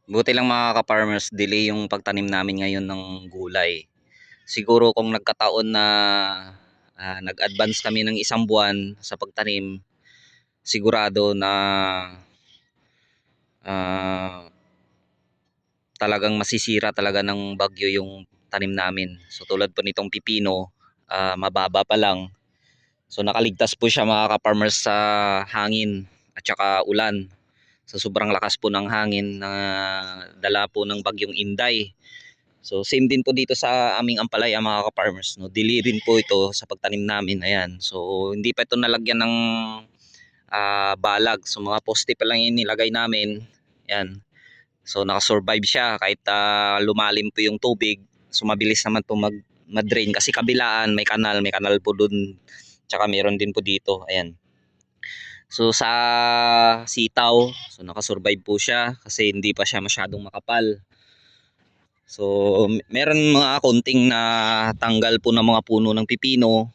Buti lang mga ka-farmers, delay yung pagtanim namin ngayon ng gulay. Siguro kung nagkataon na nag-advance kami ng isang buwan sa pagtanim, sigurado na ah, talagang masisira talaga ng bagyo yung tanim namin. So tulad po nitong pipino, mababa pa lang. So nakaligtas po siya mga ka-farmers sa hangin at saka ulan. Sa sobrang lakas po ng hangin na dala po ng bagyong Inday. So same din po dito sa aming ampalaya mga ka-farmers, no. Delay rin po ito sa pagtanim namin. Ayan. So hindi pa ito nalagyan ng balag. So mga poste pa lang yung nilagay namin. Ayan. So nakasurvive siya kahit lumalim po yung tubig. So mabilis naman po mag-drain kasi kabilaan may kanal po dun. Tsaka meron din po dito. Ayan. So sa sitaw, so nakasurvive po siya kasi hindi pa siya masyadong makapal. So meron mga konting na tanggal po ng mga puno ng pipino.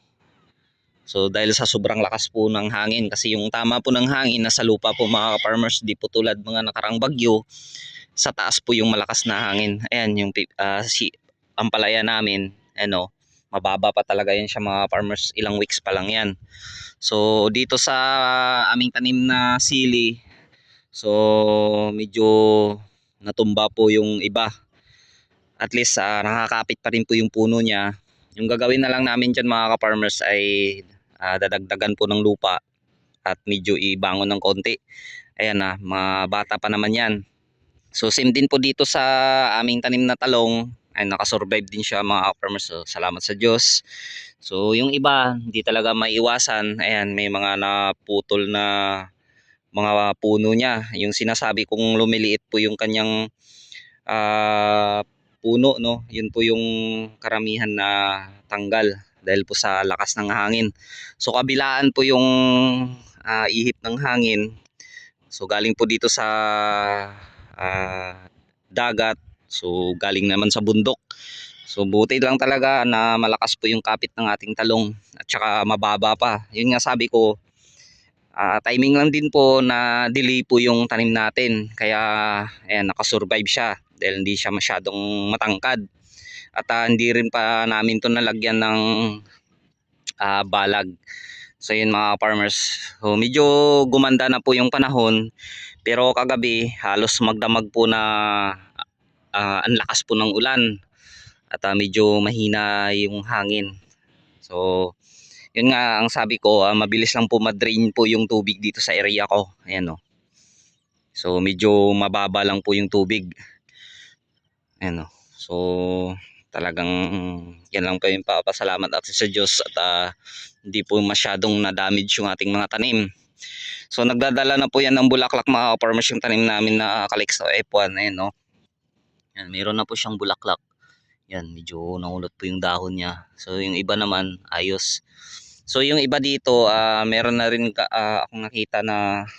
So dahil sa sobrang lakas po ng hangin, kasi yung tama po ng hangin nasa lupa po mga farmers, di po tulad mga nakarang bagyo, sa taas po yung malakas na hangin. Ayan yung ampalaya namin, ano, mababa pa talaga yan siya mga farmers, ilang weeks pa lang yan. So dito sa aming tanim na sili, so medyo natumba po yung iba. At least nakakapit pa rin po yung puno niya. Yung gagawin na lang namin dyan mga ka-farmers ay dadagdagan po ng lupa at medyo ibangon ng konti. Ayan na, mga bata pa naman yan. So same din po dito sa aming tanim na talong, ay nakasurvive din siya mga ka-farmers. So salamat sa Diyos. So yung iba, hindi talaga maiwasan. Ayan, may mga naputol na mga puno niya. Yung sinasabi kong lumiliit po yung kanyang puno, no, yun po yung karamihan na tanggal dahil po sa lakas ng hangin. So kabilaan po yung ihip ng hangin, so galing po dito sa dagat, so galing naman sa bundok. So buti lang talaga na malakas po yung kapit ng ating talong at saka mababa pa. Yun nga sabi ko, timing lang din po na delay po yung tanim natin. Kaya ayan, nakasurvive siya dahil hindi siya masyadong matangkad. At hindi rin pa namin to nalagyan ng balag. So yun mga farmers. So medyo gumanda na po yung panahon. Pero kagabi halos magdamag po na ang lakas po ng ulan. At medyo mahina yung hangin. So yun nga ang sabi ko, mabilis lang po ma-drain po yung tubig dito sa area ko. Ayan o. So medyo mababa lang po yung tubig. Ayan o. So talagang yan lang po yung papasalamat natin sa Diyos at hindi po masyadong na-damage yung ating mga tanim. So nagdadala na po yan ng bulaklak mga farmers yung tanim namin na Calixto F1. Ayan o. Yan, mayroon na po siyang bulaklak. Yan, medyo naulot po yung dahon niya. So yung iba naman ayos. So yung iba dito, meron na rin akong nakita na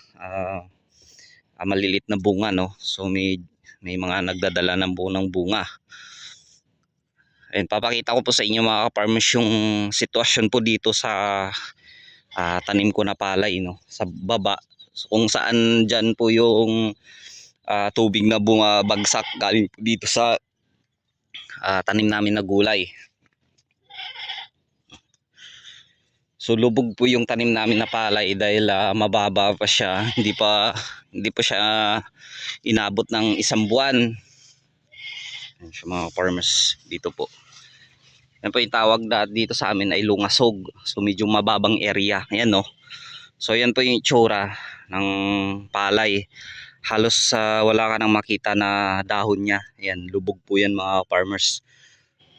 malilit na bunga, no. So may mga nagdadala ng bunga. Ayun, papakita ko po sa inyo mga ka-farmers yung sitwasyon po dito sa tanim ko na palay, no, sa baba. So, kung saan dyan po yung tubig na bumabagsak galing po dito sa tanim namin na gulay. So lubog po yung tanim namin na palay dahil mababa pa siya, hindi pa siya inabot ng isang buwan. Ayan siya mga farmers dito po. Yan po yung tawag dito sa amin ay lungasog. So medyo mababang area. Ayan no. So yan po yung itsura ng palay. Halos wala ka nang makita na dahon niya. Ayan, lubog po yan mga farmers.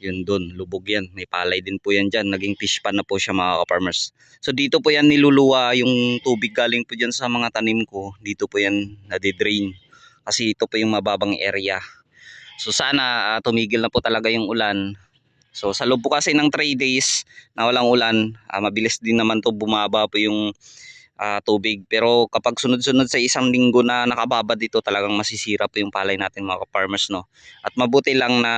Yun doon, lubog yan. May palay din po yan dyan. Naging fish pan na po siya mga farmers. So dito po yan niluluwa yung tubig galing po dyan sa mga tanim ko. Dito po yan nadidrain. Kasi ito po yung mababang area. So sana tumigil na po talaga yung ulan. So sa loob po kasi ng 3 days na walang ulan, mabilis din naman to bumaba po yung tubig. Pero kapag sunod-sunod sa isang linggo na nakababa dito, talagang masisira po yung palay natin mga farmers, no. At mabuti lang na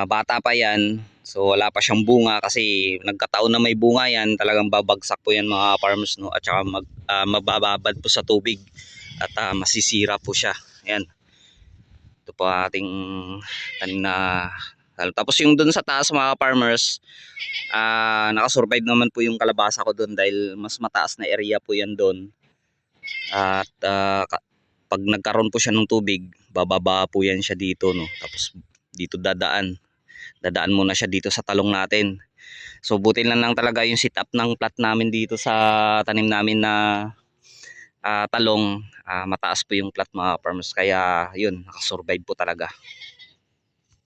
bata pa yan, so wala pa siyang bunga, kasi nagkataon na may bunga yan, talagang babagsak po yan mga farmers, no, at saka mabababad po sa tubig at masisira po siya. Ayan. Ito po ating tanim na tapos yung dun sa taas mga farmers, nakasurvive naman po yung kalabasa ko dun dahil mas mataas na area po yan dun. At pag nagkaroon po siya ng tubig, bababa po yan siya dito, no. Tapos dito dadaan muna siya dito sa talong natin. So buti lang talaga yung sit up ng plat namin dito sa tanim namin na talong. Mataas po yung plat mga farmers, kaya yun, nakasurvive po talaga.